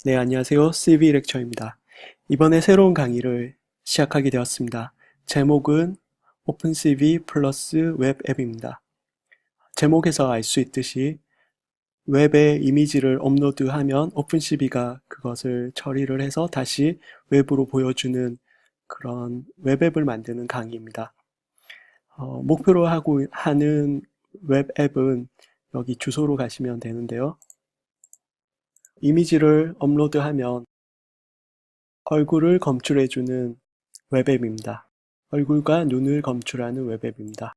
네, 안녕하세요. CV 렉처입니다. 이번에 새로운 강의를 시작하게 되었습니다. 제목은 오픈CV 플러스 웹 앱입니다. 제목에서 알 수 있듯이 웹에 이미지를 업로드하면 오픈CV가 그것을 처리를 해서 다시 웹으로 보여주는 그런 웹앱을 만드는 강의입니다. 목표로 하는 웹앱은 여기 주소로 가시면 되는데요. 이미지를 업로드하면 얼굴을 검출해주는 웹앱입니다. 얼굴과 눈을 검출하는 웹앱입니다.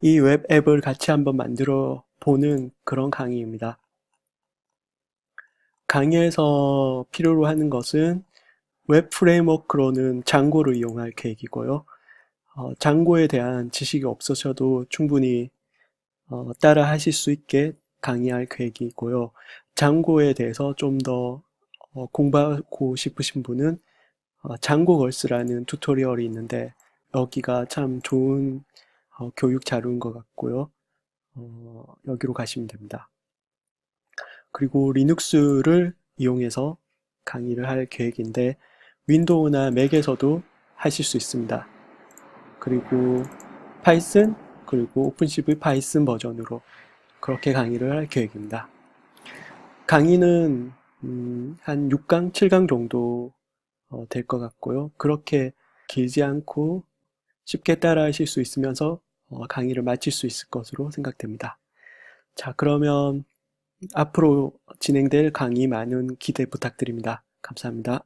이 웹앱을 같이 한번 만들어 보는 그런 강의입니다. 강의에서 필요로 하는 것은 웹 프레임워크로는 장고를 이용할 계획이고요. 장고에 대한 지식이 없으셔도 충분히 따라 하실 수 있게 강의할 계획이고요. 장고에 대해서 좀 더 공부하고 싶으신 분은 장고걸스라는 튜토리얼이 있는데 여기가 참 좋은 교육 자료인 것 같고요. 여기로 가시면 됩니다. 그리고 리눅스를 이용해서 강의를 할 계획인데 윈도우나 맥에서도 하실 수 있습니다. 그리고 파이썬 그리고 오픈CV 파이썬 버전으로 그렇게 강의를 할 계획입니다. 강의는 한 6강, 7강 정도 될 것 같고요. 그렇게 길지 않고 쉽게 따라 하실 수 있으면서 강의를 마칠 수 있을 것으로 생각됩니다. 자, 그러면 앞으로 진행될 강의 많은 기대 부탁드립니다. 감사합니다.